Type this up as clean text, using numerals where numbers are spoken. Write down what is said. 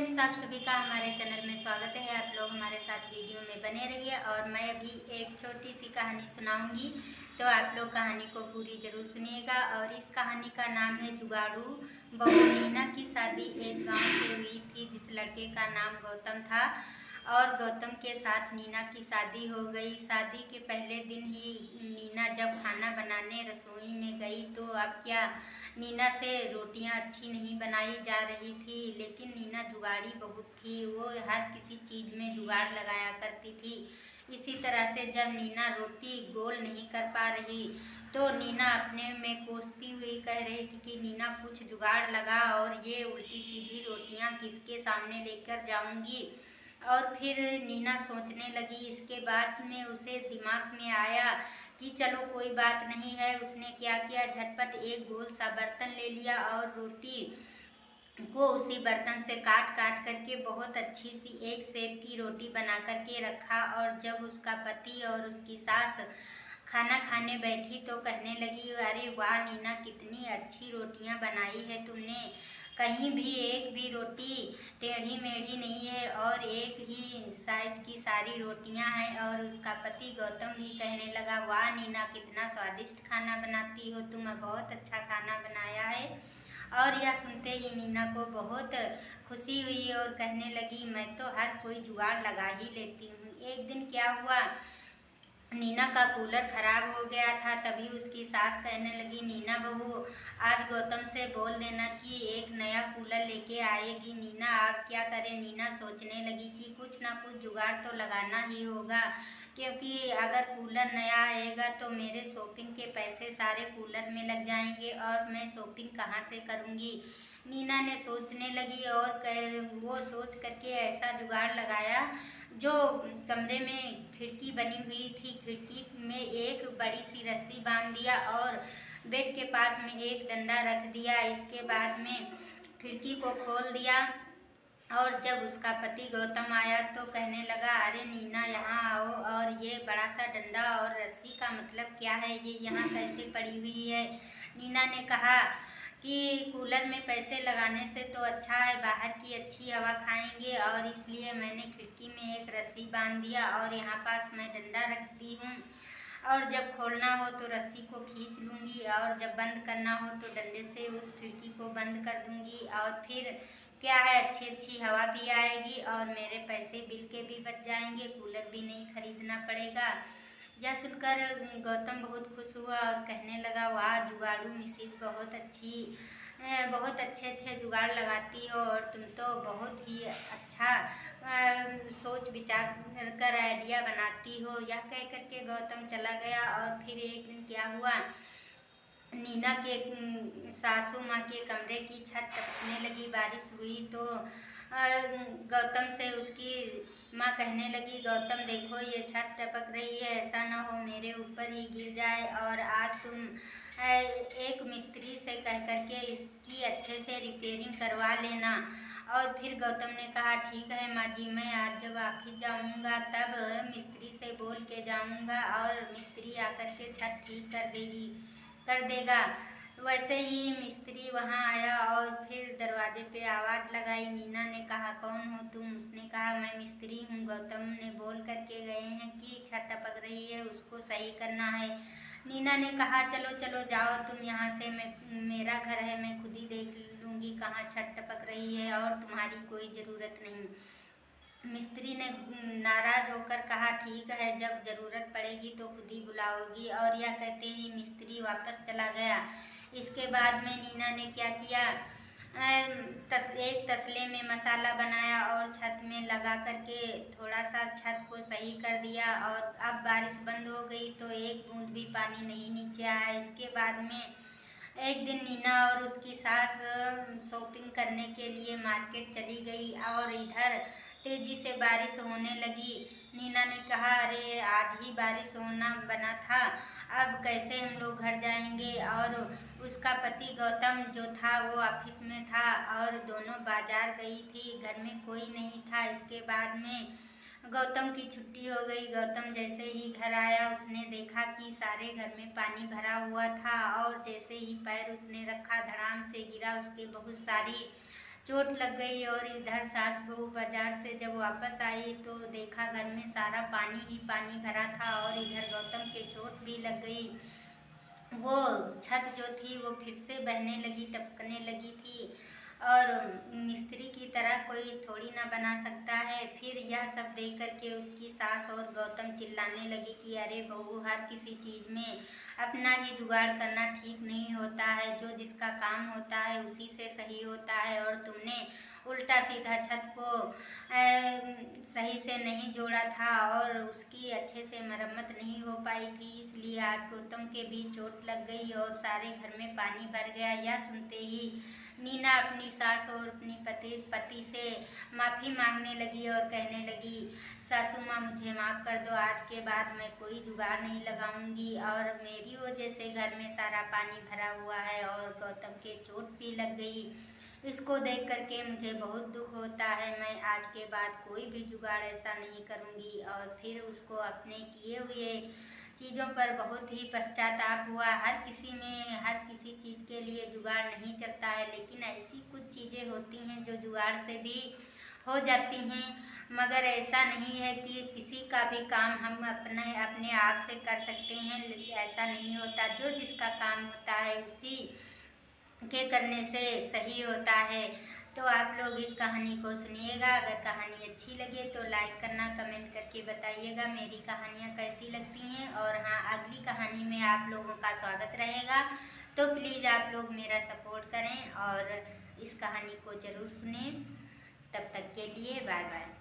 Friends, आप सभी का हमारे चैनल में स्वागत है। आप लोग हमारे साथ वीडियो में बने रहिए और मैं अभी एक छोटी सी कहानी सुनाऊंगी, तो आप लोग कहानी को पूरी ज़रूर सुनिएगा। और इस कहानी का नाम है जुगाड़ू बहू। नीना की शादी एक गांव से हुई थी जिस लड़के का नाम गौतम था और गौतम के साथ नीना की शादी हो गई। शादी के पहले दिन ही नीना जब खाना बनाने रसोई में गई तो अब क्या, नीना से रोटियां अच्छी नहीं बनाई जा रही थी। लेकिन नीना जुगाड़ी बहुत थी, वो हर किसी चीज़ में जुगाड़ लगाया करती थी। इसी तरह से जब नीना रोटी गोल नहीं कर पा रही तो नीना अपने में कोसती हुई कह रही थी कि नीना कुछ जुगाड़ लगा, और ये उल्टी सीधी रोटियां किसके सामने लेकर जाऊंगी। और फिर नीना सोचने लगी। इसके बाद में उसे दिमाग में आया कि चलो कोई बात नहीं है। उसने क्या किया, झटपट एक गोल सा बर्तन ले लिया और रोटी को उसी बर्तन से काट काट करके बहुत अच्छी सी एक सेब की रोटी बना करके रखा। और जब उसका पति और उसकी सास खाना खाने बैठी तो कहने लगी, अरे वाह नीना, कितनी अच्छी रोटियां बनाई है तुमने। कहीं भी एक भी रोटी टेढ़ी मेढ़ी नहीं है और एक ही साइज की सारी रोटियां हैं। और उसका पति गौतम भी कहने लगा, वाह नीना, कितना स्वादिष्ट खाना बनाती हो तुम, बहुत अच्छा खाना बनाया है। और यह सुनते ही नीना को बहुत खुशी हुई और कहने लगी, मैं तो हर कोई जुगाड़ लगा ही लेती हूँ। एक दिन क्या हुआ, नीना का कूलर खराब हो गया था। तभी उसकी सास कहने लगी, नीना बहू, आज गौतम से बोल देना कि एक नया कूलर लेके आएगी। नीना आप क्या करें। नीना सोचने लगी कि कुछ ना कुछ जुगाड़ तो लगाना ही होगा, क्योंकि अगर कूलर नया आएगा तो मेरे शॉपिंग के पैसे सारे कूलर में लग जाएंगे और मैं शॉपिंग कहाँ से करूँगी। नीना ने सोचने लगी और वो सोच करके ऐसा जुगाड़ लगाया, जो कमरे में खिड़की बनी हुई थी, खिड़की में एक बड़ी सी रस्सी बांध दिया और बेड के पास में एक डंडा रख दिया। इसके बाद में खिड़की को खोल दिया और जब उसका पति गौतम आया तो कहने लगा, अरे नीना यहाँ आओ, और ये बड़ा सा डंडा और रस्सी का मतलब क्या है, ये यहाँ कैसे पड़ी हुई है। नीना ने कहा कि कूलर में पैसे लगाने से तो अच्छा है, बाहर की अच्छी हवा खाएंगे, और इसलिए मैंने खिड़की में एक रस्सी बांध दिया और यहाँ पास मैं डंडा रखती हूँ। और जब खोलना हो तो रस्सी को खींच लूँगी और जब बंद करना हो तो डंडे से उस खिड़की को बंद कर दूँगी। और फिर क्या है, अच्छी अच्छी हवा भी आएगी और मेरे पैसे बिल के भी बच जाएंगे, कूलर भी नहीं खरीदना पड़ेगा। यह सुनकर गौतम बहुत खुश हुआ और कहने लगा, वाह जुगाड़ू मिसिज, बहुत अच्छी, बहुत अच्छे अच्छे जुगाड़ लगाती हो और तुम तो बहुत ही अच्छा सोच विचार कर आइडिया बनाती हो। यह कह करके गौतम चला गया। और फिर एक दिन क्या हुआ, नीना के सासू माँ के कमरे की छत टपकने लगी। बारिश हुई तो गौतम से उसकी माँ कहने लगी, गौतम देखो ये छत टपक रही है, ऐसा ना हो मेरे ऊपर ही गिर जाए, और आज तुम एक मिस्त्री से कह करके इसकी अच्छे से रिपेयरिंग करवा लेना। और फिर गौतम ने कहा, ठीक है माँ जी, मैं आज जब ऑफिस जाऊँगा तब मिस्त्री से बोल के जाऊँगा और मिस्त्री आकर के छत ठीक कर देगा। वैसे ही मिस्त्री वहाँ आया और फिर दरवाजे पे आवाज़ लगाई। नीना ने कहा, कौन हो तुम। उसने कहा, मैं मिस्त्री हूँ, गौतम ने बोल करके गए हैं कि छत टपक रही है, उसको सही करना है। नीना ने कहा, चलो चलो जाओ तुम यहाँ से, मैं, मेरा घर है, मैं खुद ही देख लूँगी कहाँ छत टपक रही है और तुम्हारी कोई ज़रूरत नहीं। मिस्त्री ने नाराज होकर कहा, ठीक है, जब ज़रूरत पड़ेगी तो खुद ही बुलाओगी। और यह कहते ही मिस्त्री वापस चला गया। इसके बाद में नीना ने क्या किया, एक तसले में मसाला बनाया और छत में लगा करके थोड़ा सा छत को सही कर दिया। और अब बारिश बंद हो गई तो एक बूंद भी पानी नहीं नीचे आया। इसके बाद में एक दिन नीना और उसकी सास शॉपिंग करने के लिए मार्केट चली गई और इधर तेजी से बारिश होने लगी। नीना ने कहा, अरे आज ही बारिश होना बना था, अब कैसे हम लोग घर जाएंगे। और उसका पति गौतम जो था वो ऑफिस में था और दोनों बाजार गई थी, घर में कोई नहीं था। इसके बाद में गौतम की छुट्टी हो गई। गौतम जैसे ही घर आया उसने देखा कि सारे घर में पानी भरा हुआ था और जैसे ही पैर उसने रखा धड़ाम से गिरा, उसके बहुत सारी चोट लग गई। और इधर सास बहू बाजार से जब वापस आई तो देखा घर में सारा पानी ही पानी भरा था और इधर गौतम के चोट भी लग गई। वो छत जो थी वो फिर से बहने लगी, टपकने लगी थी और मिस्त्री की तरह कोई थोड़ी ना बना सकता है। फिर यह सब देख करके उसकी सास और गौतम चिल्लाने लगे कि अरे बहू, हर किसी चीज़ में अपना ही जुगाड़ करना ठीक नहीं होता है, जो जिसका काम होता है उसी से सही होता है। और तुमने उल्टा सीधा छत को सही से नहीं जोड़ा था और उसकी अच्छे से मरम्मत नहीं हो पाई थी, इसलिए आज गौतम के भी चोट लग गई और सारे घर में पानी भर गया। यह सुनते ही नीना अपनी सास और अपनी पति से माफ़ी मांगने लगी और कहने लगी, सासू माँ मुझे माफ़ कर दो, आज के बाद मैं कोई जुगाड़ नहीं लगाऊंगी और मेरी वजह से घर में सारा पानी भरा हुआ है और गौतम के चोट भी लग गई। इसको देख करके मुझे बहुत दुख होता है। मैं आज के बाद कोई भी जुगाड़ ऐसा नहीं करूंगी। और फिर उसको अपने किए हुए चीज़ों पर बहुत ही पश्चाताप हुआ। हर किसी में हर किसी चीज़ के लिए जुगाड़ नहीं चलता है, लेकिन ऐसी कुछ चीज़ें होती हैं जो जुगाड़ से भी हो जाती हैं। मगर ऐसा नहीं है कि किसी का भी काम हम अपने आप से कर सकते हैं, ऐसा नहीं होता। जो जिसका काम होता है उसी के करने से सही होता है। तो आप लोग इस कहानी को सुनिएगा। अगर कहानी अच्छी लगे तो लाइक करना, कमेंट करके बताइएगा मेरी कहानियाँ कैसी लगती हैं। और हाँ, अगली कहानी में आप लोगों का स्वागत रहेगा, तो प्लीज़ आप लोग मेरा सपोर्ट करें और इस कहानी को ज़रूर सुनें। तब तक के लिए बाय बाय।